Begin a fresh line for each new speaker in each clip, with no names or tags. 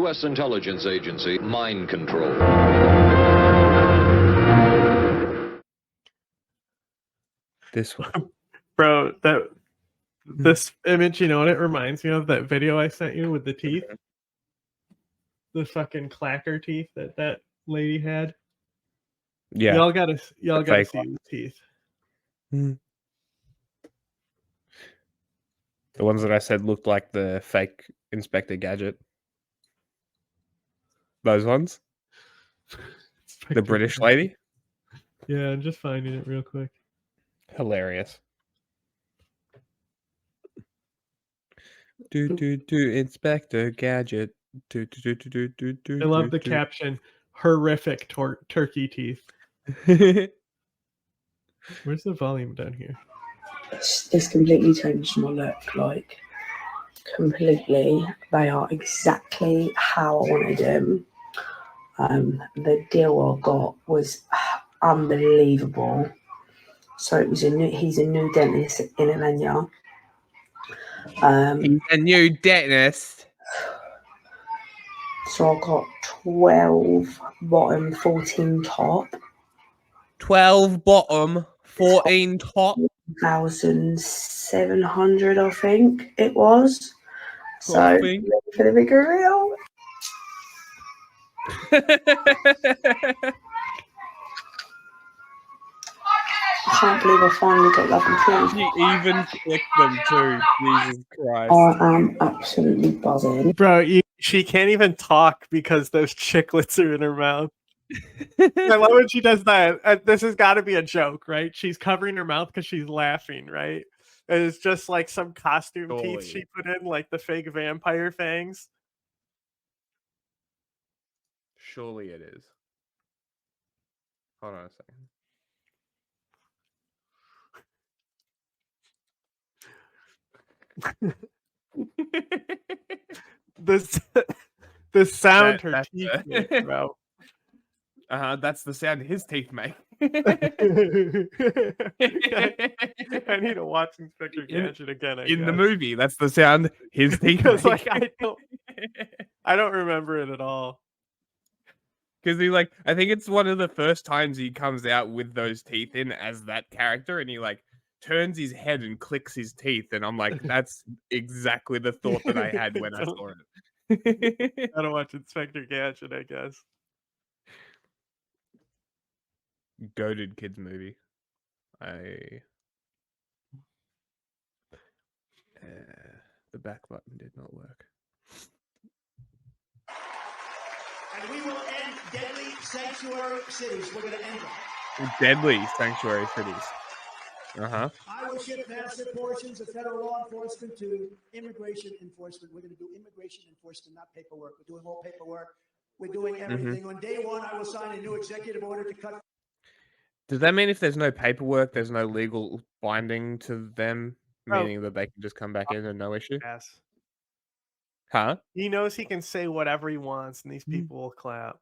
U.S. intelligence agency, mind control.
This one.
Bro, this image, you know what it reminds me of? That video I sent you with the teeth? The fucking clacker teeth that lady had.
Yeah.
Y'all gotta see
one.
the teeth.
The ones that I said looked like the fake Inspector Gadget. Those ones? The British lady?
Yeah, I'm just finding it real quick.
Hilarious. Inspector Gadget.
I love the caption, horrific turkey teeth. Where's the volume down here?
It's completely changed my look, like, completely. They are exactly how I wanted them. The deal I got was unbelievable. So he's a new dentist in Emenya.
He's a new dentist.
So I got 12 bottom, 14 top.
12 bottom, 14 top.
1,700, I think it was. So ready for the big reveal. I can't believe I finally got love and truth.
You even clicked them too. Jesus Christ.
I am absolutely buzzing.
Bro, she can't even talk because those chiclets are in her mouth. I love when she does that. This has got to be a joke, right? She's covering her mouth because she's laughing, right? And it's just like some costume teeth she put in, like the fake vampire fangs.
Surely it is. Hold on a second.
the sound her teeth make, bro.
That's the sound his teeth make.
I need to watch Inspector Gadget again.
In the movie, that's the sound his teeth
because
make.
like I don't remember it at all.
Because I think it's one of the first times he comes out with those teeth in as that character, and he turns his head and clicks his teeth, and I'm like, that's exactly the thought that I had when I saw it.
Gotta watch Inspector Gadget, I guess.
Goated kids movie. The back button did not work.
And we will end deadly sanctuary cities. We're going to end them.
Deadly sanctuary cities.
I will shift massive portions of federal law enforcement to immigration enforcement. We're going to do immigration enforcement, not paperwork. We're doing all paperwork. We're doing everything. On day one, I will sign a new executive order to cut.
Does that mean if there's no paperwork, there's no legal binding to them, meaning that they can just come back in and no issue?
Yes.
Huh?
He knows he can say whatever he wants, and these people will clap.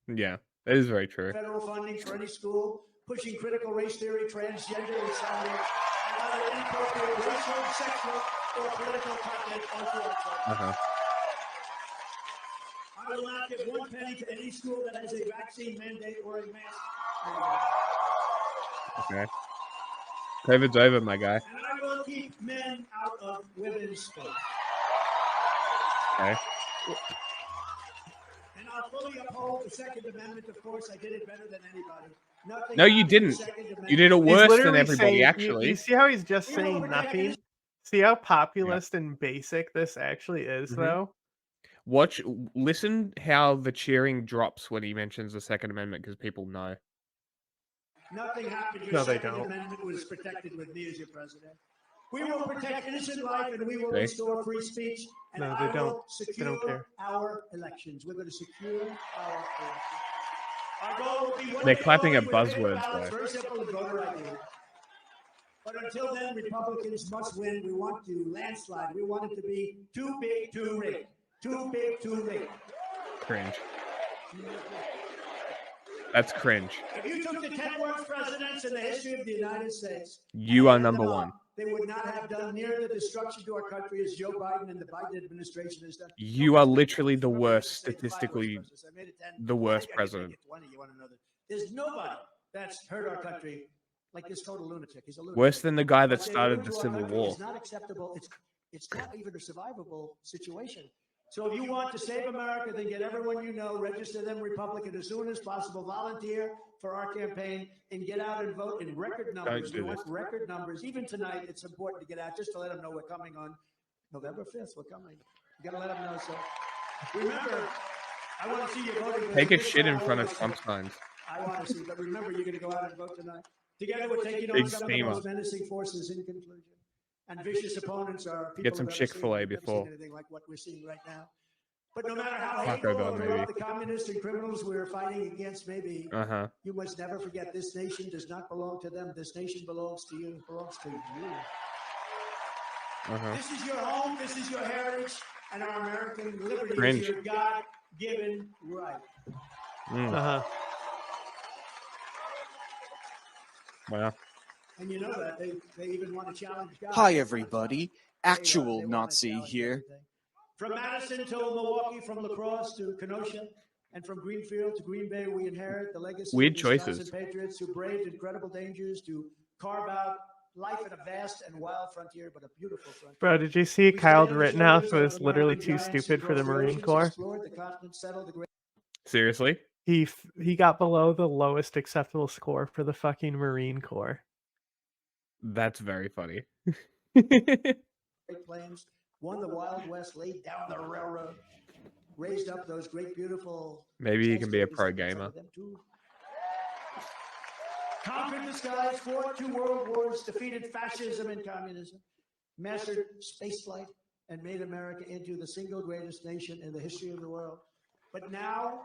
Yeah, that is very true.
Federal funding for any school, pushing critical race theory, transgender insanity, and other inappropriate racial, sexual, or political content onto our children. I will not give one penny to any school that has a vaccine mandate or a mask mandate.
Okay. COVID's over, my guy.
And I will keep men out of women's sports.
Okay.
And I'll fully uphold the Second Amendment. Of course, I did it better than anybody. Nothing
No, you didn't. You did it worse than everybody, actually.
You see how he's just saying nothing? See how populist and basic this actually is, though?
Listen how the cheering drops when he mentions the Second Amendment, because people know.
Nothing happened. Your
No, they
Second
don't.
Amendment was protected with me as your president. We will protect innocent life and we will restore free speech. And
No,
I
they don't.
will secure
They don't care.
our elections. We're going to secure our elections. Our goal will be
They're clapping at buzzwords, though.
Very simple and voter ID. But until then, Republicans must win. We want to landslide. We want it to be too big, too rigged. Too big, too rigged.
Cringe. That's cringe.
If you took the 10 worst presidents in the history of the United States,
You are number one.
they would not have done near the destruction to our country as Joe Biden and the Biden administration has done.
You are literally the
Remember, I
worst,
used to say 5
statistically,
verses. I made it 10.
the worst
I could make
president.
it 20. You want to know that? There's nobody that's hurt our country like this total lunatic. He's a lunatic.
Worse than the guy that
What they
started
do
the
to our
Civil
country
War.
is not acceptable. It's not even a survivable situation. So if you want to save America, then get everyone you know, register them Republican as soon as possible, volunteer for our campaign, and get out and vote in record numbers.
do
We want
this.
record numbers. Even tonight, it's important to get out just to let them know we're coming on November 5th. We're coming. You got to let them know. So remember, I want to see you voting.
Take a shit in front of Trump signs.
I want to see, but remember, you're going to go out and vote tonight. Together, we're taking on
Big
some of the
steamer.
most menacing forces in conclusion. And vicious opponents are people
Get some
who've never
Chick-fil-A
seen- never
before.
seen anything like what we're seeing right now. But no matter how
Taco
hateful
Bell,
or
maybe.
corrupt the communists and criminals we're fighting against may be,
Uh-huh.
you must never forget this nation does not belong to them. This nation belongs to you. It belongs to you.
Uh-huh.
This is your home. This is your heritage. And our American liberty
Cringe.
is your God-given right.
Mm. Wow.
And you know that. They even want to challenge God.
Hi, everybody.
They
Actual
wanna
Nazi
challenge
here.
everything. From Madison to Milwaukee, from La Crosse to Kenosha, and from Greenfield to Green Bay, we inherit the legacy
Weird
of the Wisconsin
choices.
Patriots who braved incredible dangers to carve out life in a vast and wild frontier, but a beautiful frontier.
Bro, did you see
We
Kyle
stand on the
Rittenhouse
shoulders
was
of
literally
American
too
giants
stupid
who
for the
crossed
Marine
oceans,
Corps?
explored the continent, settled the great
Seriously?
He got below the lowest acceptable score for the fucking Marine Corps.
That's very funny.
Great Plains, won the Wild West, laid down the railroad, raised up those great, beautiful.
Maybe he can be a
skyscrapers
pro
that some
gamer.
of them too. Conquered the skies, fought 2 world wars, defeated fascism and communism, mastered spaceflight, and made America into the single greatest nation in the history of the world. But now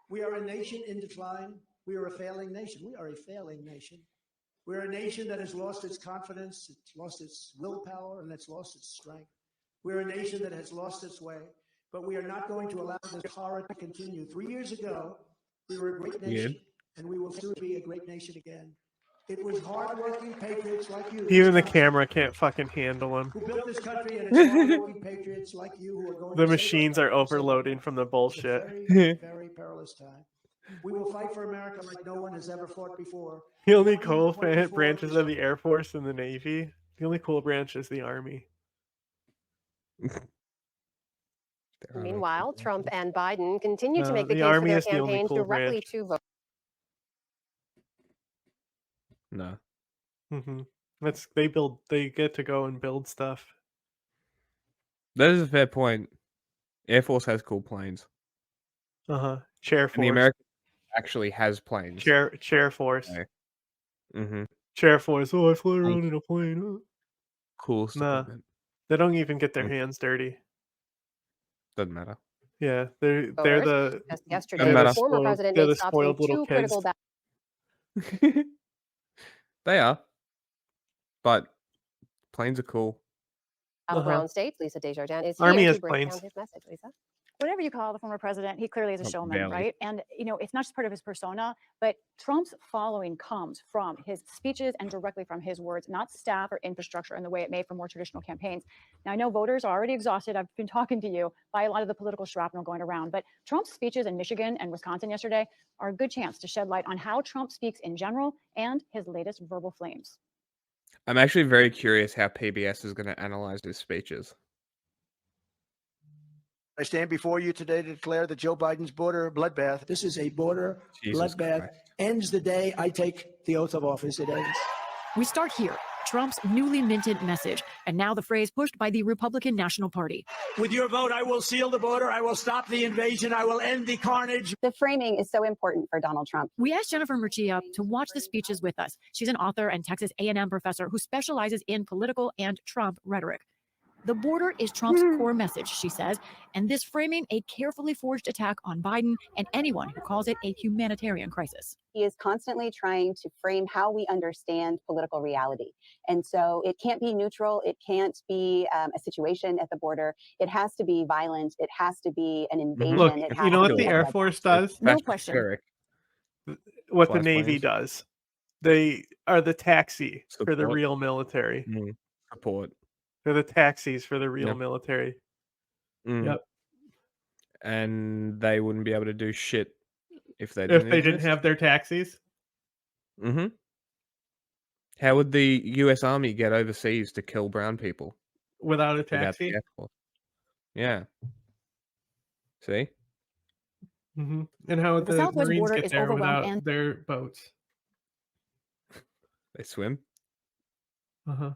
we are a nation in decline. We are a failing nation. We are a failing nation. We're a nation that has lost its confidence, it's lost its willpower, and it's lost its strength. We're a nation that has lost its way, but we are not going to allow this horror to continue. 3 years ago, we were a great nation, and we will soon be a great nation again. It was hardworking patriots like you.
Even the camera can't fucking handle him.
Who built this country, and it's hardworking patriots like you who are going
The
to save our
machines are
country, save our
overloading from the
It's a
bullshit.
very, very perilous time. We will fight for America like no one has ever fought before.
The only cool
2024
branches
is
of the Air Force and the Navy. The only cool branch is the Army.
Meanwhile, Trump and Biden continue to make the
the
case for
Army
their
is the only
campaigns
cool
directly
branch.
to voters.
No.
They get to go and build stuff.
That is a fair point. Air Force has cool planes.
Chair
And the
Force.
American actually has planes.
Chair Force.
Okay. Mm-hmm.
Chair Force. Oh, I flew around in a plane. Oh.
Cool
Nah.
equipment.
They don't even get their
Mm.
hands dirty.
Doesn't matter.
Yeah, they're
Voters.
the
Just
Doesn't
yesterday,
matter.
former
spoiled-
President
they're
made
the
stops in
spoiled little
2
kids.
critical
They are. But planes are cool.
battleground states. Lisa Desjardins is
Army
here
has
to break
planes.
down his message. Lisa?
Whatever you call the former president, he clearly is a
Oh,
showman,
barely.
right? And, it's not just part of his persona, but Trump's following comes from his speeches and directly from his words, not staff or infrastructure in the way it may for more traditional campaigns. Now, I know voters are already exhausted. I've been talking to you by a lot of the political shrapnel going around, but Trump's speeches in Michigan and Wisconsin yesterday are a good chance to shed light on how Trump speaks in general and his latest verbal flames.
I'm actually very curious how PBS is going to analyze his speeches.
I stand before you today to declare that Joe Biden's border bloodbath. This is a border
Jesus
bloodbath.
Christ.
Ends the day I take the oath of office. It ends.
We start here, Trump's newly minted message, and now the phrase pushed by the Republican National Party.
With your vote, I will seal the border. I will stop the invasion. I will end the carnage.
The framing is so important for Donald Trump.
We asked Jennifer Murcia to watch the speeches with us. She's an author and Texas A&M professor who specializes in political and Trump rhetoric. The border is Trump's core message, she says, and this framing a carefully forged attack on Biden and anyone who calls it a humanitarian crisis.
He is constantly trying to frame how we understand political reality. And so it can't be neutral. It can't be a situation at the border. It has to be violent. It has to be an invasion.
Look,
It has
you know
to
what
be
the
a
Air
bloodbath.
Force does?
No question.
Eric.
What the
Flies
Navy
planes.
does. They are the taxi for the
Support.
real military.
Mm. report.
They're the taxis for the real
Yep.
military.
Mm.
Yep.
And they wouldn't be able to do shit if they
If
didn't
they didn't
exist.
have their taxis.
Mm-hmm. How would the U.S. Army get overseas to kill brown people
Without a
without the
taxi.
Air Force? Yeah. See?
And how would
The
the
southwest
Marines
border
get
is
there
overwhelmed
without
and
their boats?
They swim.
Uh-huh.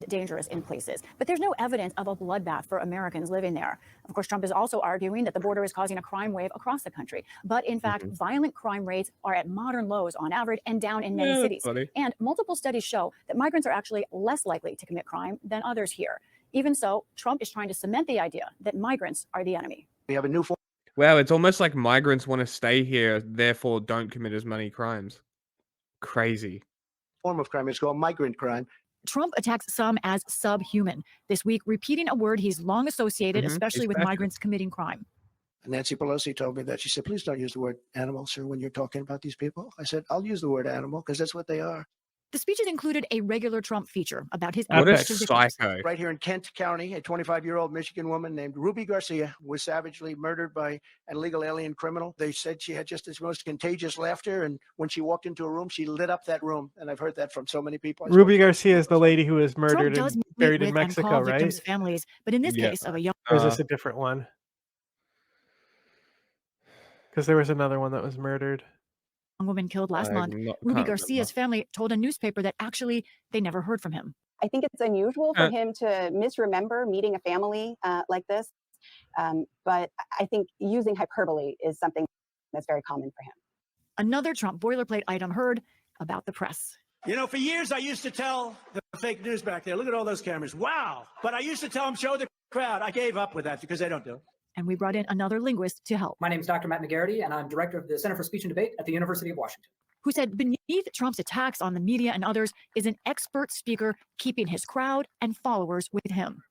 dangerous in places. But there's no evidence of a bloodbath for Americans living there. Of course, Trump is also arguing that the border is causing a crime wave across the country. But in fact, violent crime rates are at modern lows on average and down in many
Yeah, that's
cities.
funny.
And multiple studies show that migrants are actually less likely to commit crime than others here. Even so, Trump is trying to cement the idea that migrants are the enemy.
We have a new form
Wow, it's almost like migrants want to stay here, therefore don't commit as many crimes. Crazy.
of crime. It's called migrant crime.
Trump attacks some as subhuman, this week repeating a word he's long associated, especially
He's
with
fascist.
migrants committing crime.
Nancy Pelosi told me that. She said, please don't use the word animal, sir, when you're talking about these people. I said, I'll use the word animal because that's what they are.
The speeches included a regular Trump feature about his
What a
ethics positions.
psycho.
Right here in Kent County, a 25-year-old Michigan woman named Ruby Garcia was savagely murdered by an illegal alien criminal. They said she had just this most contagious laughter, and when she walked into a room, she lit up that room. And I've heard that from so many people.
Ruby Garcia is the lady who was
Trump
murdered
does
and
meet
buried
with
in Mexico,
and call
right?
victims' families, but in this
Yeah.
case of a young
Or is this a different one? Because there was another one that was murdered.
woman killed last month, Ruby Garcia's family told a newspaper that actually they never heard from him.
I think it's unusual for him to misremember meeting a family like this. But I think using hyperbole is something that's very common for him.
Another Trump boilerplate item heard about the press.
You know, for years, I used to tell the fake news back there, look at all those cameras. Wow. But I used to tell them, show the crowd. I gave up with that because they don't do it.
And we brought in another linguist to help.
My name is Dr. Matt McGarity, and I'm director of the Center for Speech and Debate at the University of Washington.
Who said beneath Trump's attacks on the media and others is an expert speaker keeping his crowd and followers with him.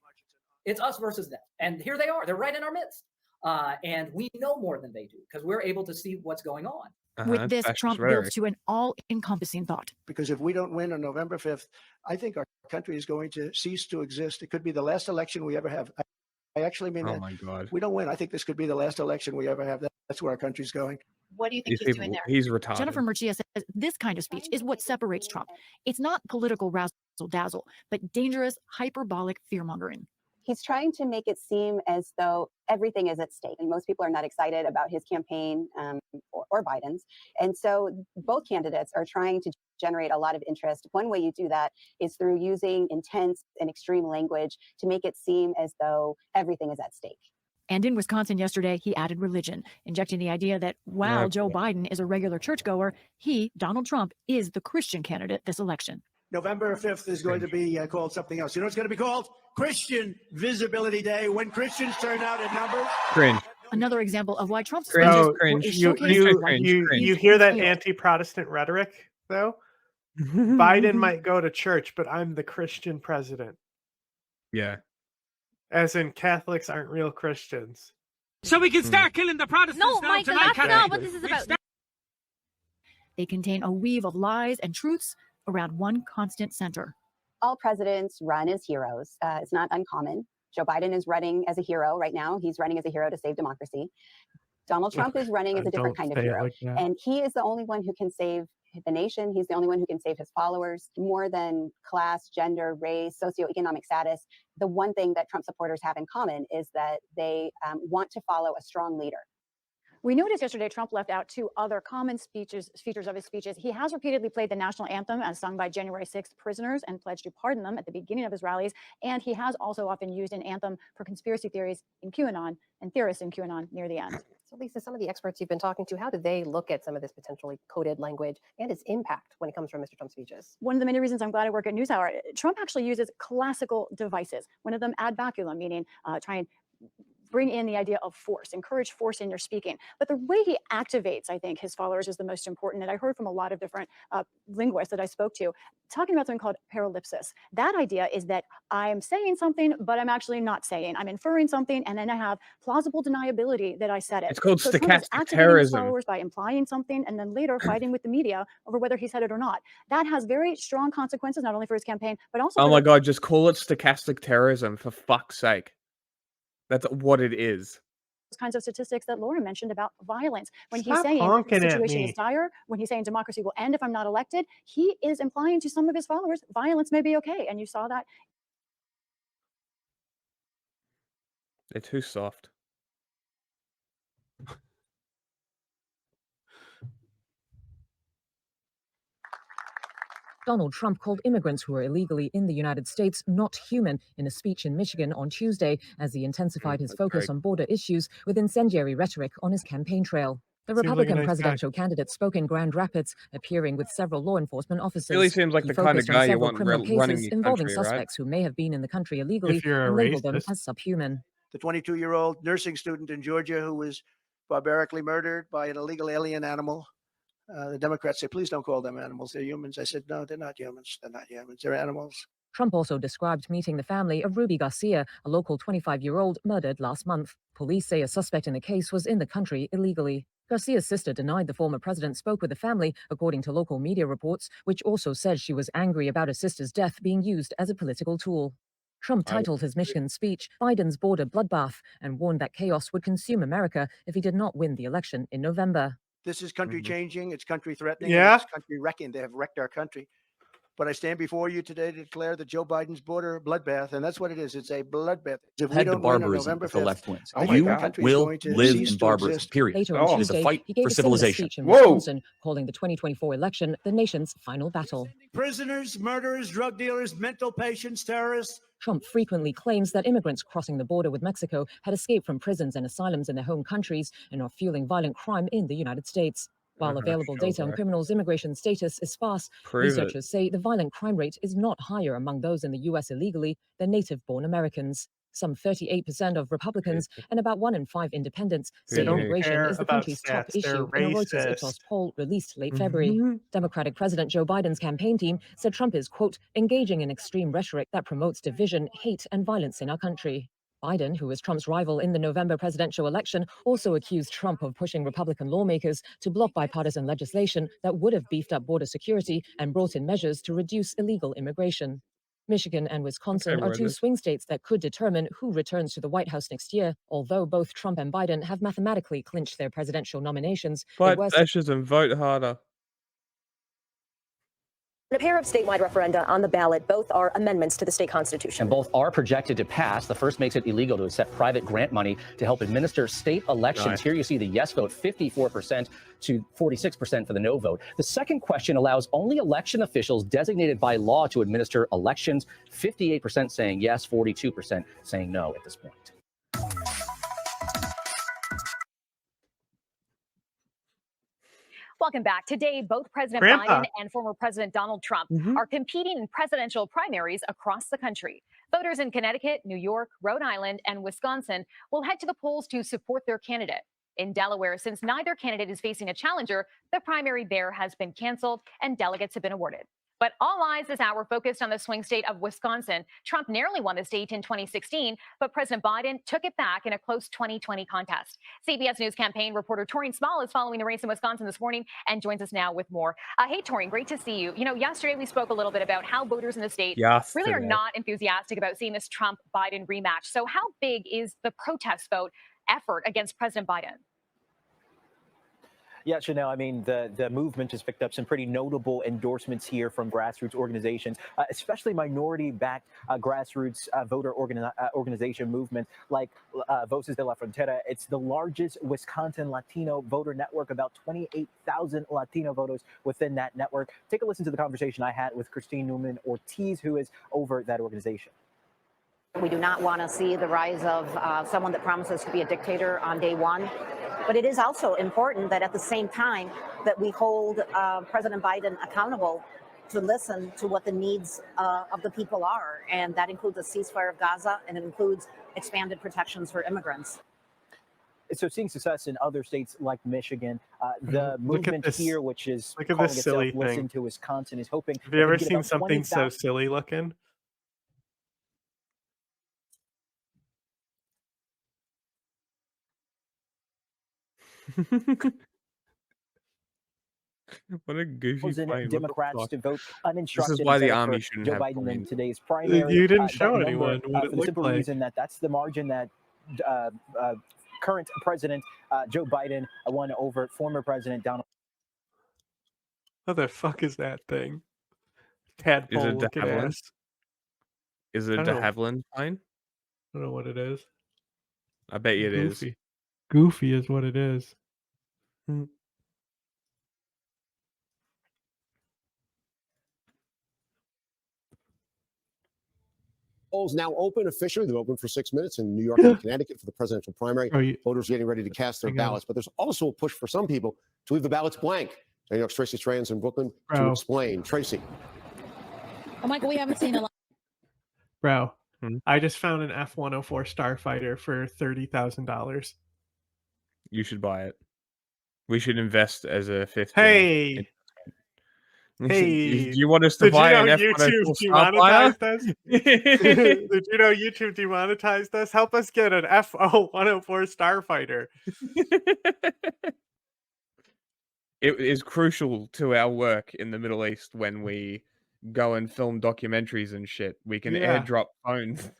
It's us versus them. And here they are. They're right in our midst. And we know more than they do because we're able to see what's going on.
With this, Trump builds to an all-encompassing thought.
Because if we don't win on November 5th, I think our country is going to cease to exist. It could be the last election we ever have. I actually mean that.
Oh my God.
We don't win. I think this could be the last election we ever have. That's where our country's going.
What do you
think he's doing there? He's retarded.
Jennifer Murcia says this kind of speech is what separates Trump. It's not political razzle-dazzle, but dangerous, hyperbolic fear-mongering.
He's trying to make it seem as though everything is at stake. And most people are not excited about his campaign or Biden's. And so both candidates are trying to generate a lot of interest. One way you do that is through using intense and extreme language to make it seem as though everything is at stake.
And in Wisconsin yesterday, he added religion, injecting the idea that while Joe Biden is a regular churchgoer, he, Donald Trump, is the Christian candidate this election.
November 5th is going to be called something else. You know what's going to be called? Christian Visibility Day, when Christians turn out in numbers.
Cringe.
Another example of why Trump's
Cringe.
You hear that anti-Protestant rhetoric, though? Biden might go to church, but I'm the Christian president.
Yeah.
As in, Catholics aren't real Christians.
So we can start killing the Protestants.
No, Michael, that's not what this is about.
They contain a weave of lies and truths around one constant center.
All presidents run as heroes. It's not uncommon. Joe Biden is running as a hero right now. He's running as a hero to save democracy. Donald Trump is running as a different kind of hero. And he is the only one who can save the nation. He's the only one who can save his followers. More than class, gender, race, socioeconomic status, the one thing that Trump supporters have in common is that they want to follow a strong leader.
We noticed yesterday Trump left out two other common features of his speeches. He has repeatedly played the national anthem as sung by January 6th prisoners and pledged to pardon them at the beginning of his rallies. And he has also often used an anthem for conspiracy theories in QAnon and theorists in QAnon near the end.
So Lisa, some of the experts you've been talking to, how do they look at some of this potentially coded language and its impact when it comes from Mr. Trump's speeches?
One of the many reasons I'm glad I work at NewsHour, Trump actually uses classical devices. One of them ad baculum, meaning try and bring in the idea of force, encourage force in your speaking. But the way he activates, I think, his followers is the most important. And I heard from a lot of different linguists that I spoke to talking about something called paralipsis. That idea is that I'm saying something, but I'm actually not saying. I'm inferring something, and then I have plausible deniability that I said it.
It's called
So Trump is
stochastic
activating his
terrorism.
followers by implying something and then later fighting with the media over whether he said it or not. That has very strong consequences, not only for his campaign, but also
Oh
for
my
the
God, just call it stochastic terrorism, for fuck's sake. That's what it is.
kinds of statistics that Laura mentioned about violence. When he's
Stop
saying the
honking at
situation is
me.
dire, when he's saying democracy will end if I'm not elected, he is implying to some of his followers violence may be okay. And you saw that.
They're too soft.
Donald Trump called immigrants who are illegally in the United States not human in a speech in Michigan on Tuesday as he intensified his focus on border issues with incendiary rhetoric on his campaign trail. The
Seems like a
Republican
nice guy.
presidential candidate spoke in Grand Rapids, appearing with several law enforcement officers.
Really seems like
He
the kind of
focused on
guy you
several
want
criminal
running
cases
your
involving
country, right?
suspects who may have been in the country illegally
If you're a
and labeled them
racist.
as subhuman.
The 22-year-old nursing student in Georgia who was barbarically murdered by an illegal alien animal. The Democrats say, please don't call them animals. They're humans. I said, no, they're not humans. They're not humans. They're animals.
Trump also described meeting the family of Ruby Garcia, a local 25-year-old murdered last month. Police say a suspect in the case was in the country illegally. Garcia's sister denied the former president spoke with the family, according to local media reports, which also said she was angry about her sister's death being used as a political tool. Trump titled his Michigan speech Biden's border bloodbath and warned that chaos would consume America if he did not win the election in November.
This is country changing. It's country threatening.
Yeah.
It's country wrecking. They have wrecked our country. But I stand before you today to declare that Joe Biden's border bloodbath, and that's what it is. It's a bloodbath. If we
Head to
don't win on
barbarism
November
if the
5th,
left wins.
I think
You
our country is
will
going to
live
cease
in
to
barbarism,
exist.
period.
Later
It
on
is a
Tuesday,
fight
he gave
for
a similar
civilization.
speech in
Whoa.
Wisconsin, calling the 2024 election the nation's final battle.
Prisoners, murderers, drug dealers, mental patients, terrorists.
Trump frequently claims that immigrants crossing the border with Mexico had escaped from prisons and asylums in their home countries and are fueling violent crime in the United States. While available data on criminals' immigration status is sparse, researchers say the violent crime rate is not higher among those in the U.S. illegally than native-born Americans. Some 38% of Republicans and about 1 in 5 independents
They
say
don't
immigration
care
is the
about
country's top
stats. They're
issue in a Reuters
racist.
Ipsos poll released late February. Democratic President Joe Biden's campaign team said Trump is, quote, engaging in extreme rhetoric that promotes division, hate, and violence in our country. Biden, who is Trump's rival in the November presidential election, also accused Trump of pushing Republican lawmakers to block bipartisan legislation that would have beefed up border security and brought in measures to reduce illegal immigration. Michigan and Wisconsin are two swing states that could determine who returns to the White House next year, although both Trump and Biden have mathematically clinched their presidential nominations.
Fight fascism, vote harder.
A pair of statewide referenda on the ballot. Both are amendments to the state constitution.
And both are projected to pass. The first makes it illegal to accept private grant money to help administer state elections.
Right.
Here you see the yes vote, 54% to 46% for the no vote. The second question allows only election officials designated by law to administer elections. 58% saying yes, 42% saying no at this point.
Welcome back. Today, both President
Grandpa.
Biden and former President Donald Trump are competing in presidential primaries across the country. Voters in Connecticut, New York, Rhode Island, and Wisconsin will head to the polls to support their candidate. In Delaware, since neither candidate is facing a challenger, the primary there has been canceled and delegates have been awarded. But all eyes this hour focused on the swing state of Wisconsin. Trump narrowly won the state in 2016, but President Biden took it back in a close 2020 contest. CBS News campaign reporter Taurine Small is following the race in Wisconsin this morning and joins us now with more. Hey, Taurine, great to see you. You know, yesterday we spoke a little bit about how voters in the state really are not enthusiastic about seeing this Trump-Biden rematch. So how big is the protest vote effort against President Biden?
Yeah, Chanel, I mean, the movement has picked up some pretty notable endorsements here from grassroots organizations, especially minority-backed grassroots voter organization movement like Voces de la Frontera. It's the largest Wisconsin Latino voter network, about 28,000 Latino voters within that network. Take a listen to the conversation I had with Christine Newman Ortiz, who is over that organization.
We do not want to see the rise of someone that promises to be a dictator on day one. But it is also important that at the same time that we hold President Biden accountable to listen to what the needs of the people are. And that includes a ceasefire of Gaza, and it includes expanded protections for immigrants.
So seeing success in other states like Michigan, the
Look at
movement
this-
here, which is
look at
calling
this
itself
silly
Listen
thing.
to Wisconsin, is hoping.
Have you ever seen something so silly looking?
What a goofy plane. What the
Democrats
fuck?
to vote
This is
uninstructed
why the
instead of
army
for
shouldn't
Joe
have
Biden in
planes.
today's primary.
You didn't
That
show
number,
anyone what it
for the
looked
simple
like.
reason that that's the margin that current President Joe Biden won over former President Donald.
What the fuck is that thing?
Is
Tadpole
it de
looking
Havilland?
ass.
Is it
I
de
don't know.
Havilland plane?
I don't know what it is.
I bet you it is.
Goofy. Goofy is what it is. Hmm.
Polls now open officially. They're open for 6 minutes in New York and Connecticut for the presidential primary. Voters are getting ready to cast their ballots, but there's also a push for some people to leave the ballots blank. New York's Tracy Strayon's in Brooklyn to explain. Tracy.
Oh, Michael, we haven't seen a lot.
Bro, I just found an F-104 Starfighter for $30,000.
You should buy it. We should invest as a fifth.
Hey!
Do you want us to buy an F-104
YouTube
Starfighter?
demonetized us? Did you know YouTube demonetized us? Help us get an F-104 Starfighter.
It is crucial to our work in the Middle East when we go and film documentaries and shit. We can
Yeah.
airdrop phones.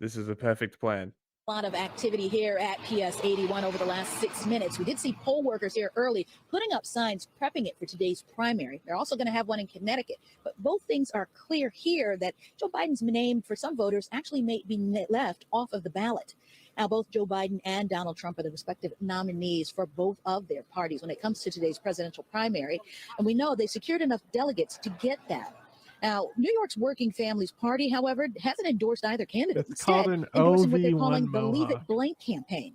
This is a perfect plan.
A lot of activity here at PS 81 over the last 6 minutes. We did see poll workers here early putting up signs prepping it for today's primary. They're also going to have one in Connecticut. But both things are clear here that Joe Biden's name for some voters actually may be left off of the ballot. Now, both Joe Biden and Donald Trump are the respective nominees for both of their parties when it comes to today's presidential primary. And we know they secured enough delegates to get that. Now, New York's Working Families Party, however, hasn't endorsed either candidate.
It's called an
Endorsing what they're
OV1
calling the Leave It
Mohawk.
Blank campaign.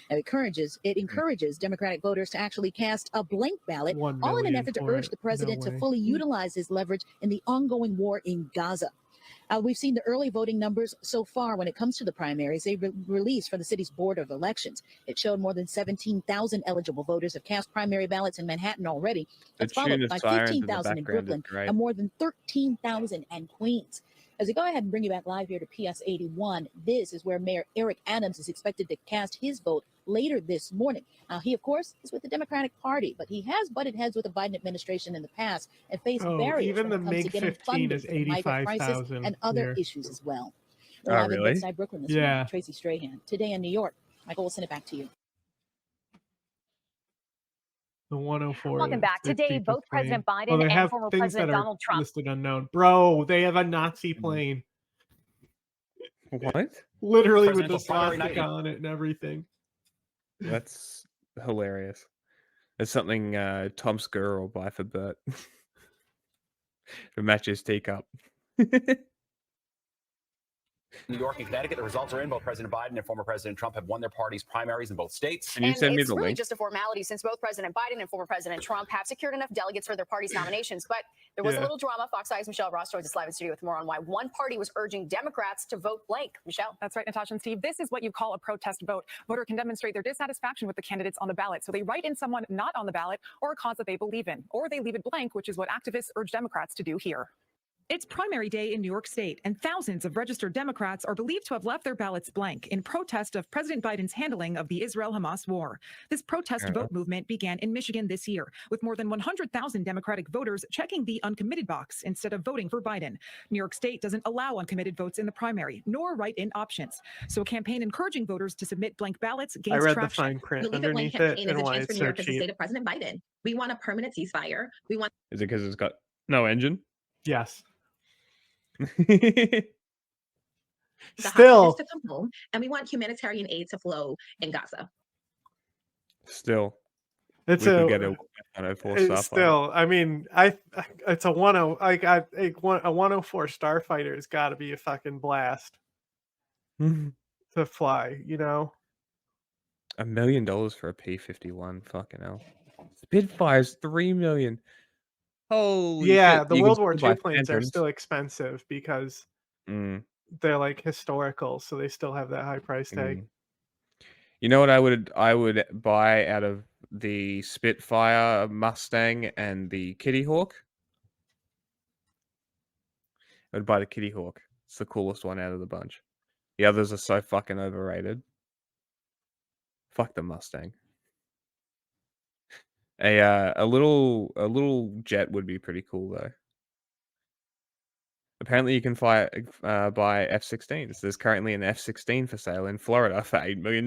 Now, it encourages Democratic voters to actually cast a blank ballot,
1
all in an
million
effort to
for
urge
it.
the president
No
to
way.
fully utilize his leverage in the ongoing war in Gaza. We've seen the early voting numbers so far when it comes to the primaries they released from the city's Board of Elections. It showed more than 17,000 eligible voters have cast primary ballots in Manhattan already. That's
tune
followed
of
by
sirens in the
15,000 in
background is
Brooklyn
great.
and more than 13,000 in Queens. As we go ahead and bring you back live here to PS 81, this is where Mayor Eric Adams is expected to cast his vote later this morning. Now, he, of course, is with the Democratic Party, but he has butted heads with the Biden administration in the past and faced barriers
even
when
the
it comes to getting
MiG-15
funding
is
for the migrant crisis
85,000
and other
here.
issues as well.
Oh,
Live in
really?
Bed-Stuy, Brooklyn this
Yeah.
morning, Tracy Strahan. Today in New York, Michael, we'll send it back to you.
The 104.
Welcome
is
back.
the
Today,
cheapest
both President
plane.
Biden
they
and
have
former
things
President
that are
Donald Trump.
listed unknown. Bro, they have a Nazi plane.
What?
Literally with the
Presidential primary
swastika
night.
on it and everything.
That's hilarious. It's something Tom Skerr will buy for Bert. To match his teacup.
New York and Connecticut, the results are in. Both President Biden and former President Trump have won their parties' primaries in both states.
Can you send me
It's
the
really
link?
just a formality since both President Biden and former President Trump have secured enough delegates for their party's nominations. But there was a
Yeah.
little drama. Fox 5's Michelle Ross joins us live in studio with more on why one party was urging Democrats to vote blank. Michelle.
That's right, Natasha and Steve. This is what you call a protest vote. Voter can demonstrate their dissatisfaction with the candidates on the ballot. So they write in someone not on the ballot or a cause that they believe in, or they leave it blank, which is what activists urge Democrats to do here.
It's primary day in New York State, and thousands of registered Democrats are believed to have left their ballots blank in protest of President Biden's handling of the Israel-Hamas war. This protest vote movement began in Michigan this year, with more than 100,000 Democratic voters checking the uncommitted box instead of voting for Biden. New York State doesn't allow uncommitted votes in the primary, nor write-in options. So a campaign encouraging voters to submit blank ballots gains
I read
traction.
the fine print
The Leave It Blank
underneath
campaign
it
is
and
a
why
chance for
it's
New
so
York as the
cheap.
state of President Biden. We want a permanent ceasefire. We want
Is it because it's got no engine?
Yes.
the
Still.
hostages to come home, and we want humanitarian aid to flow in Gaza.
Still.
It's
we
a-
could get a 104
It's
Starfighter.
still, I mean, it's a 10 like a 104 Starfighter has got to be a fucking blast to fly, you know.
$1 million for a P-51. Fucking hell. Spitfire's $3 million. Holy
Yeah,
shit!
the
You can
World War
still buy
II planes are
Phantoms.
still expensive because they're like historical, so they still have that high price tag.
You know what I would buy out of the Spitfire, Mustang, and the Kitty Hawk? I would buy the Kitty Hawk. It's the coolest one out of the bunch. The others are so fucking overrated. Fuck the Mustang. A little jet would be pretty cool though. Apparently, you can buy F-16s. There's currently an F-16 for sale in Florida for $8 million.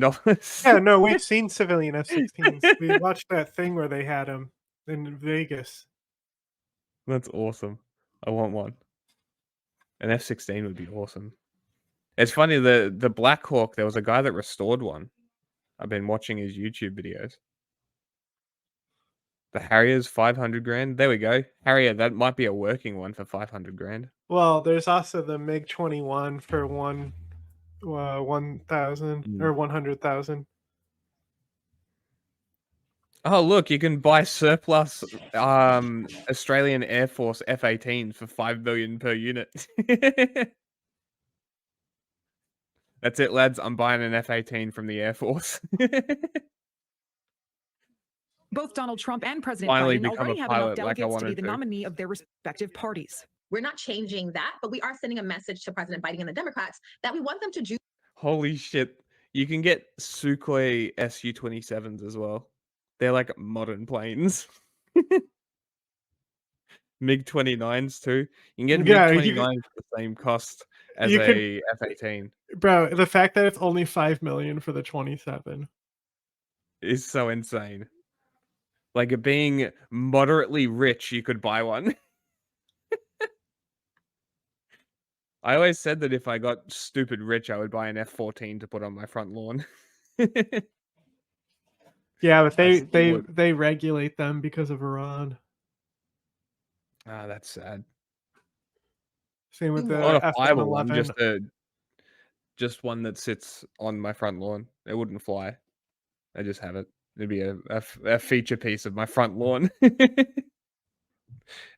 Yeah, no, we've seen civilian F-16s. We watched that thing where they had them in Vegas.
That's awesome. I want one. An F-16 would be awesome. It's funny, the Black Hawk, there was a guy that restored one. I've been watching his YouTube videos. The Harrier's 500 grand. There we go. Harrier, that might be a working one for 500 grand.
Well, there's also the MiG-21 for 1,000 or 100,000.
Oh, look, you can buy surplus Australian Air Force F-18s for 5 million per unit. That's it, lads. I'm buying an F-18 from the Air Force.
Both Donald Trump and President
Finally
Biden
become
already
a
have enough
pilot like I
delegates to be
wanted
the
to.
nominee of their respective parties.
We're not changing that, but we are sending a message to President Biden and the Democrats that we want them to do.
Holy shit. You can get Sukhoi Su-27s as well. They're like modern planes. MiG-29s too. You can get
Yeah,
MiG-29 for the same cost as
you could-
a F-18.
Bro, the fact that it's only 5 million for the 27
is so insane. Like, being moderately rich, you could buy one. I always said that if I got stupid rich, I would buy an F-14 to put on my front lawn.
Yeah, but
I still would.
they regulate them because of Iran.
Ah, that's sad.
Same with
I want
the
a fiber one,
F-111.
just one that sits on my front lawn. It wouldn't fly. I just have it. It'd be a feature piece of my front lawn.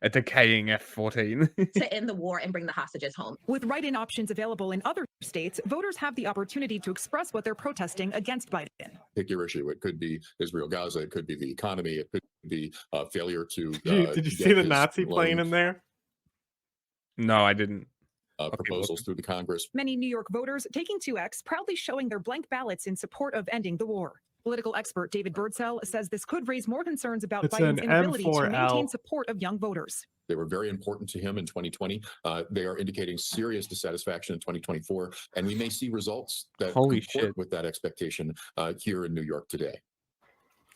A decaying F-14.
to end the war and bring the hostages home.
With write-in options available in other states, voters have the opportunity to express what they're protesting against Biden.
Pick your issue. It could be Israel-Gaza. It could be the economy. It could be failure to.
Did you see the Nazi plane in there?
No, I didn't.
Proposals through the Congress.
Many New York voters taking to X, proudly showing their blank ballots in support of ending the war. Political expert David Birdsell says this could raise more concerns about Biden's inability to maintain support of young voters.
They were very important to him in 2020. They are indicating serious dissatisfaction in 2024, and we may see results that comport with that expectation here in New York today.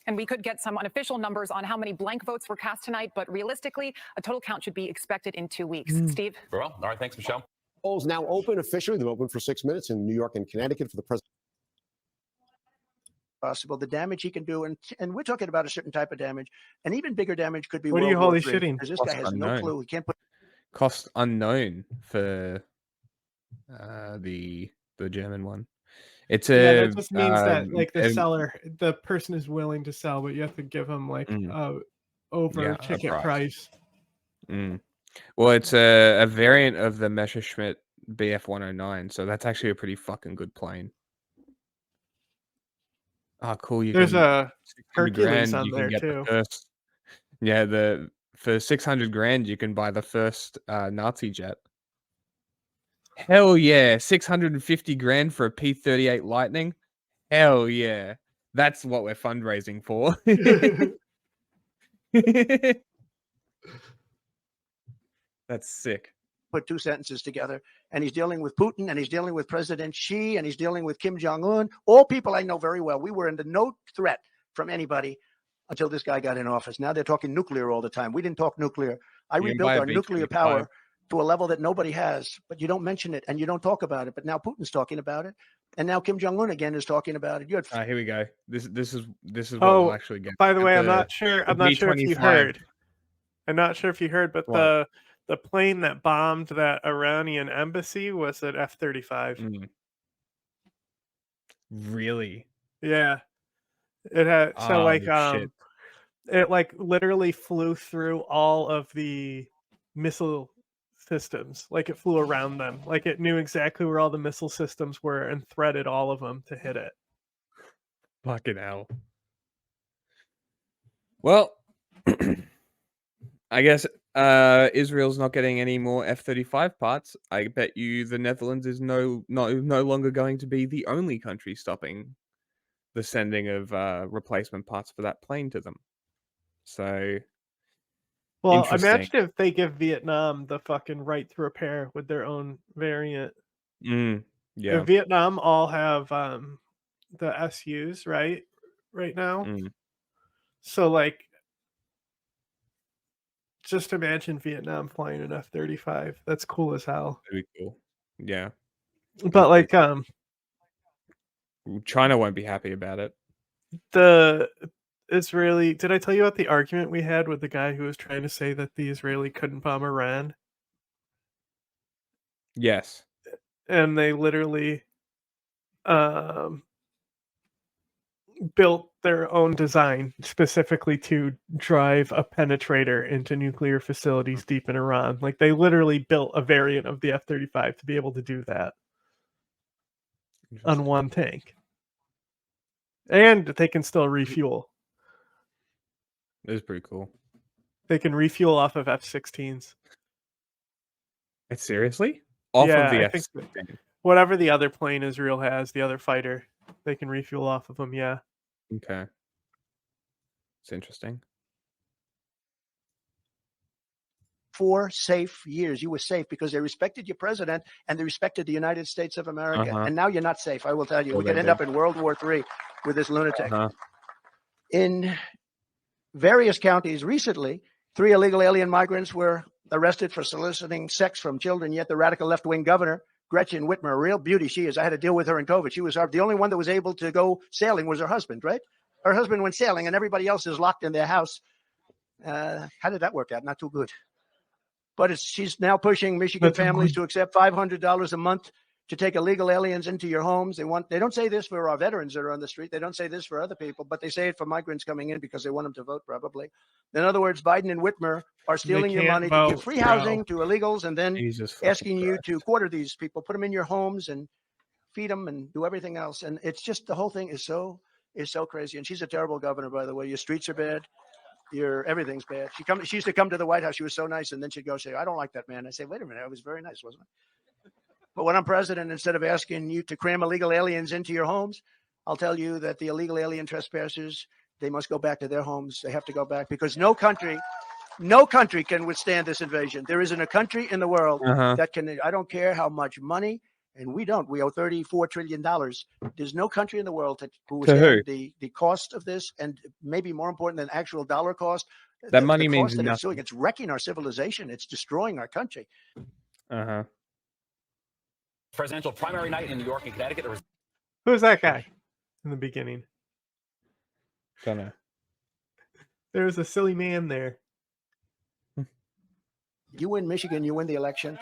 And we could get some unofficial numbers on how many blank votes were cast tonight, but realistically, a total count should be expected in 2 weeks. Steve?
Very well. All right. Thanks, Michelle. Polls now open officially. They're open for 6 minutes in New York and Connecticut for the president.
Possible the damage he can do, and we're talking about a certain type of damage, and even bigger damage could be.
What are you
World War
holy
III,
shitting?
because this guy has no clue. He can't put
Cost unknown for the German one. It's
yeah, that just means that like the seller, the person is willing to sell, but you have to give them like over ticket price.
Well, it's a variant of the Messerschmitt Bf-109, so that's actually a pretty fucking good plane. Oh, cool!
There's a Hercules on there too.
For 600 grand, you can buy the first Nazi jet. Hell yeah! 650 grand for a P-38 Lightning. Hell yeah! That's what we're fundraising for. That's sick.
put two sentences together, and he's dealing with Putin, and he's dealing with President Xi, and he's dealing with Kim Jong-un, all people I know very well. We were under no threat from anybody until this guy got in office. Now they're talking nuclear all the time. We didn't talk nuclear. I rebuilt our nuclear power to a level that nobody has, but you don't mention it and you don't talk about it. But now Putin's talking about it, and now Kim Jong-un again is talking about it. You had
here we go. This is what we'll actually get.
By the way, I'm not sure if you heard. I'm not sure if you heard, but the plane that bombed that Iranian embassy was an F-35.
Really?
Yeah. It had it like literally flew through all of the missile systems. Like it flew around them. Like it knew exactly where all the missile systems were and threaded all of them to hit it.
Fucking hell. Well, I guess Israel's not getting any more F-35 parts. I bet you the Netherlands is no longer going to be the only country stopping the sending of replacement parts for that plane to them. So,
well,
interesting.
imagine if they give Vietnam the fucking right to repair with their own variant.
Yeah.
If Vietnam all have the SUs, right now. So like, just imagine Vietnam flying an F-35. That's cool as hell.
That'd be cool. Yeah.
But like,
China won't be happy about it.
The Israeli. Did I tell you about the argument we had with the guy who was trying to say that the Israeli couldn't bomb Iran?
Yes.
And they literally built their own design specifically to drive a penetrator into nuclear facilities deep in Iran. Like they literally built a variant of the F-35 to be able to do that on one tank. And they can still refuel.
It is pretty cool.
They can refuel off of F-16s.
Seriously? Off of the
I think
F-16?
Whatever the other plane Israel has, the other fighter, they can refuel off of them, yeah.
Okay. It's interesting.
4 safe years. You were safe because they respected your president and they respected the United States of America. And now you're not safe. I will tell you.
Well,
we could
they
end
did.
up in World War III with this lunatic. In various counties recently, 3 illegal alien migrants were arrested for soliciting sex from children, yet the radical left-wing governor, Gretchen Whitmer, a real beauty she is. I had to deal with her in COVID. She was the only one that was able to go sailing was her husband, right? Her husband went sailing and everybody else is locked in their house. How did that work out? Not too good. But she's now pushing Michigan families to accept $500 a month to take illegal aliens into your homes. They don't say this for our veterans that are on the street. They don't say this for other people, but they say it for migrants coming in because they want them to vote, probably. In other words, Biden and Whitmer are stealing your money to give free housing to illegals and then asking you to quarter these people, put them in your homes and feed them and do everything else. And it's just the whole thing is so crazy. And she's a terrible governor, by the way. Your streets are bad. Everything's bad. She used to come to the White House. She was so nice, and then she'd go say, "I don't like that man." I say, "Wait a minute, I was very nice, wasn't I?" But when I'm president, instead of asking you to cram illegal aliens into your homes, I'll tell you that the illegal alien trespassers, they must go back to their homes. They have to go back because no country can withstand this invasion. There isn't a country in the world that can. I don't care how much money. And we don't. We owe $34 trillion. There's no country in the world who has the cost of this, and maybe more important than actual dollar cost.
That money means
that
nothing.
it's doing. It's wrecking our civilization. It's destroying our country.
Presidential primary night in New York and Connecticut.
Who's that guy in the beginning?
Don't know.
There was a silly man there.
You win Michigan, you win the election.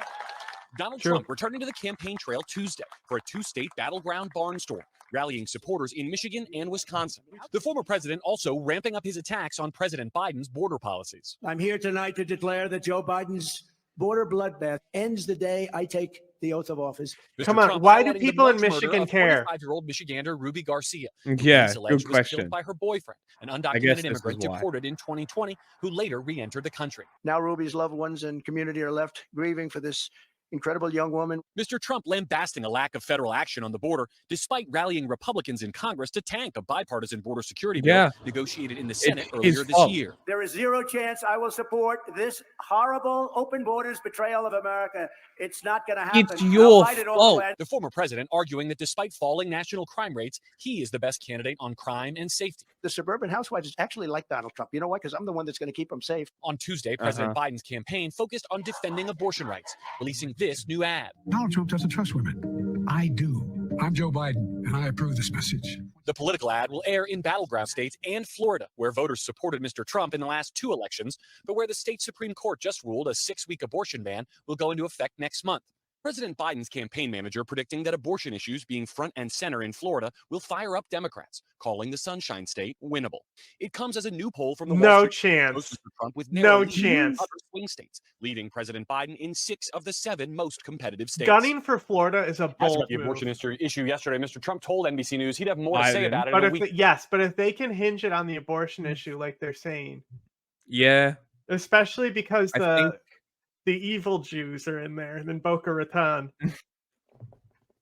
Donald Trump returning to the campaign trail Tuesday for a 2-state battleground barnstorm, rallying supporters in Michigan and Wisconsin. The former president also ramping up his attacks on President Biden's border policies.
I'm here tonight to declare that Joe Biden's border bloodbath ends the day I take the oath of office.
Come on, why do people in Michigan care?
45-year-old Michigander Ruby Garcia.
Yeah,
good
question.
Was killed by her boyfriend, an undocumented immigrant deported in 2020, who later re-entered the country.
Now Ruby's loved ones and community are left grieving for this incredible young woman.
Mr. Trump lambasting a lack of federal action on the border, despite rallying Republicans in Congress to tank a bipartisan border security bill negotiated in the Senate earlier this year.
There is zero chance I will support this horrible open borders betrayal of America. It's not going to happen.
It's your fault.
The former president arguing that despite falling national crime rates, he is the best candidate on crime and safety.
The suburban housewives actually like Donald Trump. You know why? Because I'm the one that's going to keep them safe.
On Tuesday, President Biden's campaign focused on defending abortion rights, releasing this new ad.
Donald Trump doesn't trust women. I do. I'm Joe Biden, and I approve this message.
The political ad will air in battleground states and Florida, where voters supported Mr. Trump in the last 2 elections, but where the state Supreme Court just ruled a 6-week abortion ban will go into effect next month. President Biden's campaign manager predicting that abortion issues being front and center in Florida will fire up Democrats, calling the Sunshine State winnable. It comes as a new poll from the Wall
No
Street
chance.
shows Mr. Trump with
No
narrow leads in
chance.
other swing states, leading President Biden in 6 of the 7 most competitive states.
Gunning for Florida is a
Asked
bold
about the
move.
abortion issue yesterday, Mr. Trump told NBC News he'd have more to say
Biden.
about it
But
in a
if
week.
but if they can hinge it on the abortion issue, like they're saying,
Yeah.
especially because
I
the
think
evil Jews are in there, and then Boca Raton,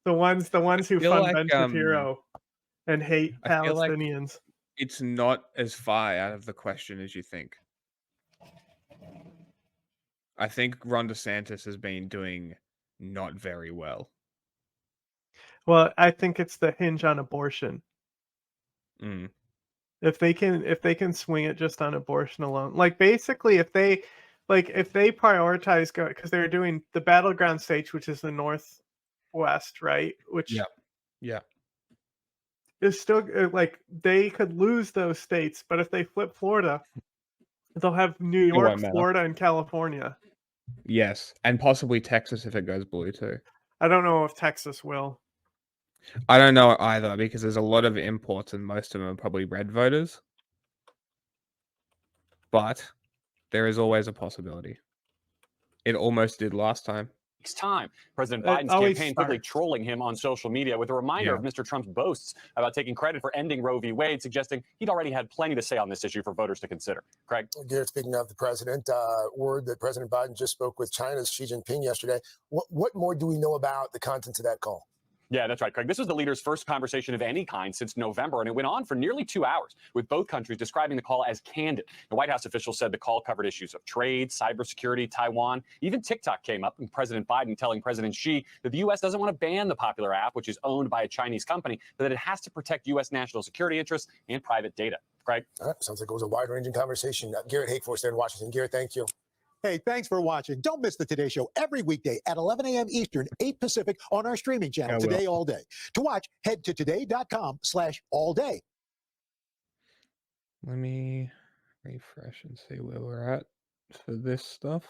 the ones who
feel
fund
like,
Ben Shapiro and hate
I feel like
Palestinians.
it's not as far out of the question as you think. I think Ron DeSantis has been doing not very well.
Well, I think it's the hinge on abortion.
Mm.
If they can swing it just on abortion alone, like basically if they prioritize because they're doing the battleground states, which is the Northwest, right? Which
Yeah.
is still like they could lose those states, but if they flip Florida, they'll have New
won't
York,
matter.
Florida, and California.
Yes, and possibly Texas if it goes blue too.
I don't know if Texas will.
I don't know either because there's a lot of imports and most of them are probably red voters. But there is always a possibility. It almost did last time.
Time. President
It
Biden's
always
campaign quickly
starts.
trolling him on social media with a reminder
Yeah.
of Mr. Trump's boasts about taking credit for ending Roe v. Wade, suggesting he'd already had plenty to say on this issue for voters to consider. Craig?
Garrett, speaking of the president, word that President Biden just spoke with China's Xi Jinping yesterday. What more do we know about the contents of that call?
Yeah, that's right, Craig. This was the leaders' first conversation of any kind since November, and it went on for nearly 2 hours, with both countries describing the call as candid. The White House officials said the call covered issues of trade, cybersecurity, Taiwan. Even TikTok came up, and President Biden telling President Xi that the U.S. doesn't want to ban the popular app, which is owned by a Chinese company, but that it has to protect U.S. national security interests and private data. Craig?
All right, sounds like it was a wide-ranging conversation. Garrett Hakeforth there in Washington. Garrett, thank you.
Hey, thanks for watching. Don't miss the Today Show every weekday at 11 a.m. Eastern, 8 Pacific on our streaming channel, Today All Day. To watch, head to today.com/allday.
Let me refresh and see where we're at for this stuff.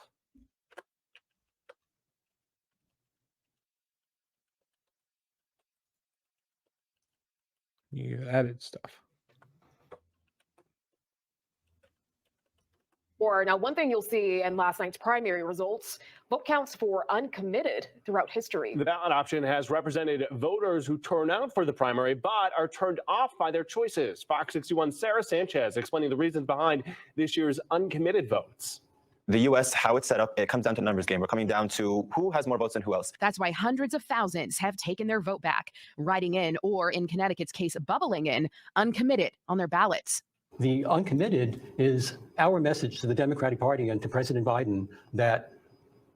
You've added stuff.
Now, one thing you'll see in last night's primary results, vote counts for uncommitted throughout history.
The ballot option has represented voters who turn out for the primary but are turned off by their choices. Fox 61's Sarah Sanchez explaining the reasons behind this year's uncommitted votes.
The U.S., how it's set up, it comes down to a numbers game. We're coming down to who has more votes than who else.
That's why hundreds of thousands have taken their vote back, writing in, or in Connecticut's case, bubbling in, uncommitted on their ballots.
The uncommitted is our message to the Democratic Party and to President Biden that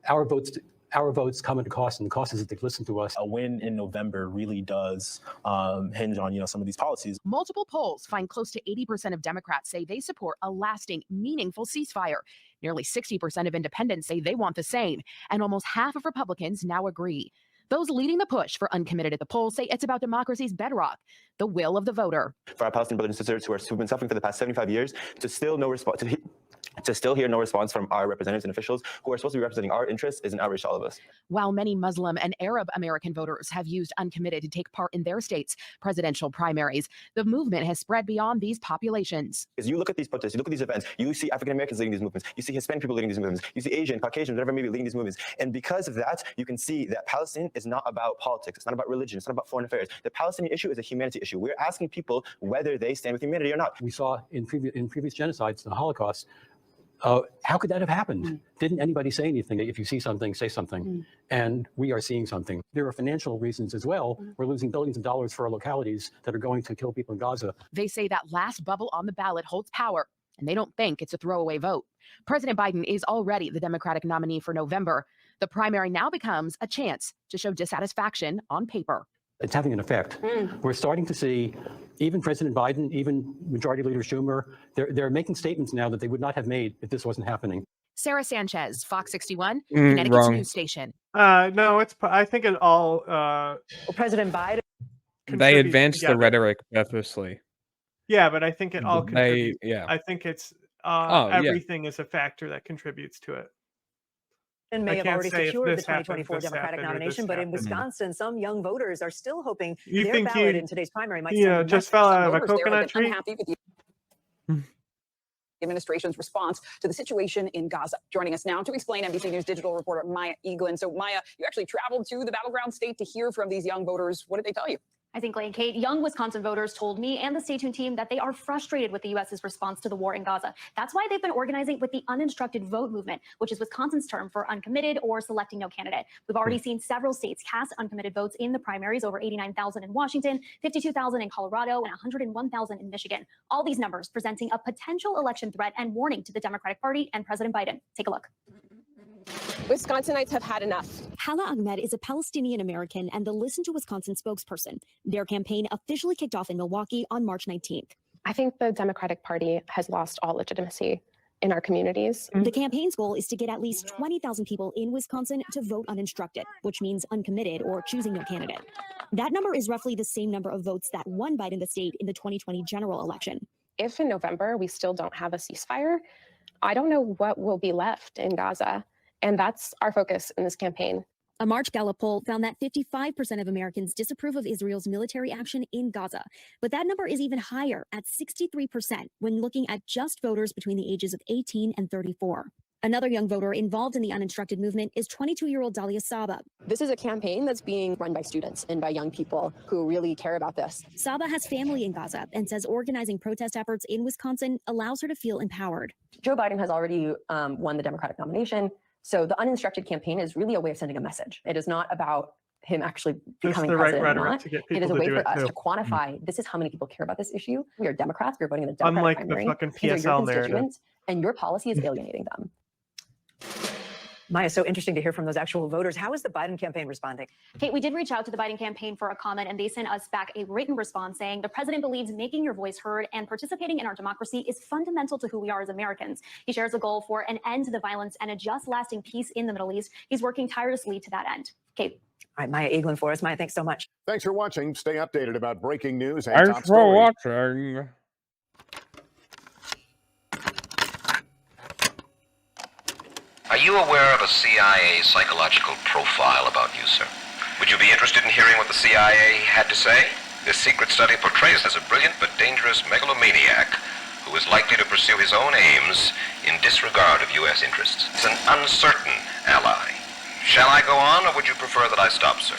our votes come at a cost, and the cost is that they listen to us.
A win in November really does hinge on, some of these policies.
Multiple polls find close to 80% of Democrats say they support a lasting, meaningful ceasefire. Nearly 60% of independents say they want the same, and almost half of Republicans now agree. Those leading the push for uncommitted at the polls say it's about democracy's bedrock, the will of the voter.
For our Palestinian brothers and sisters who've been suffering for the past 75 years, to still hear no response from our representatives and officials who are supposed to be representing our interests is an outrage to all of us.
While many Muslim and Arab American voters have used uncommitted to take part in their states' presidential primaries, the movement has spread beyond these populations.
As you look at these protests, you look at these events, you see African Americans leading these movements, you see Hispanic people leading these movements, you see Asian, Caucasian, whatever may be leading these movements. And because of that, you can see that Palestine is not about politics, it's not about religion, it's not about foreign affairs. The Palestinian issue is a humanity issue. We're asking people whether they stand with humanity or not.
We saw in previous genocides, the Holocaust, how could that have happened? Didn't anybody say anything? If you see something, say something. And we are seeing something. There are financial reasons as well. We're losing billions of dollars for our localities that are going to kill people in Gaza.
They say that last bubble on the ballot holds power, and they don't think it's a throwaway vote. President Biden is already the Democratic nominee for November. The primary now becomes a chance to show dissatisfaction on paper.
It's having an effect. We're starting to see even President Biden, even Majority Leader Schumer, they're making statements now that they would not have made if this wasn't happening.
Sarah Sanchez, Fox 61, Connecticut's
wrong.
news station.
No, I think it all.
President Biden.
They advanced
together.
the rhetoric purposely.
Yeah, but I think it all contributes.
Yeah.
I think it's
yeah.
everything is a factor that contributes to it.
may have
can't
already
say if
secured the
this happened,
2024
this
Democratic
happened, or
nomination,
this
but in
happened.
Wisconsin, some young voters are still hoping
You
their
think
ballot
he,
in today's primary might
you know,
send a
just fell out of a
Voters there
coconut
have been
tree?
unhappy with the administration's response to the situation in Gaza. Joining us now to explain, NBC News digital reporter Maya Eaglin. So Maya, you actually traveled to the battleground state to hear from these young voters. What did they tell you?
I think, like Kate, young Wisconsin voters told me and the Stay Tuned team that they are frustrated with the U.S.'s response to the war in Gaza. That's why they've been organizing with the uninstructed vote movement, which is Wisconsin's term for uncommitted or selecting no candidate. We've already seen several states cast uncommitted votes in the primaries, over 89,000 in Washington, 52,000 in Colorado, and 101,000 in Michigan. All these numbers presenting a potential election threat and warning to the Democratic Party and President Biden. Take a look.
Wisconsinites have had enough.
Hala Ahmed is a Palestinian American and the Listen to Wisconsin spokesperson. Their campaign officially kicked off in Milwaukee on March 19th.
I think the Democratic Party has lost all legitimacy in our communities.
The campaign's goal is to get at least 20,000 people in Wisconsin to vote uninstructed, which means uncommitted or choosing no candidate. That number is roughly the same number of votes that won Biden the state in the 2020 general election.
If in November we still don't have a ceasefire, I don't know what will be left in Gaza. And that's our focus in this campaign.
A March Gallup poll found that 55% of Americans disapprove of Israel's military action in Gaza. But that number is even higher at 63% when looking at just voters between the ages of 18 and 34. Another young voter involved in the uninstructed movement is 22-year-old Dalia Saba.
This is a campaign that's being run by students and by young people who really care about this.
Saba has family in Gaza and says organizing protest efforts in Wisconsin allows her to feel empowered.
Joe Biden has already won the Democratic nomination. So the uninstructed campaign is really a way of sending a message. It is not about him actually becoming president or not. It is a way for us to quantify, this is how many people care about this issue. We are Democrats. We're voting in the Democratic primary.
Unlike the fucking
These are your
PSL narrative.
constituents, and your policy is alienating them.
Maya, so interesting to hear from those actual voters. How is the Biden campaign responding?
Kate, we did reach out to the Biden campaign for a comment, and they sent us back a written response saying the president believes making your voice heard and participating in our democracy is fundamental to who we are as Americans. He shares a goal for an end to the violence and a just, lasting peace in the Middle East. He's working tirelessly to that end. Kate.
All right, Maya Eaglin for us. Maya, thanks so much.
Thanks for watching. Stay updated about breaking news and
Thanks
top
for
stories.
watching.
Are you aware of a CIA psychological profile about you, sir? Would you be interested in hearing what the CIA had to say? This secret study portrays as a brilliant but dangerous megalomaniac who is likely to pursue his own aims in disregard of U.S. interests. He's an uncertain ally. Shall I go on, or would you prefer that I stop, sir?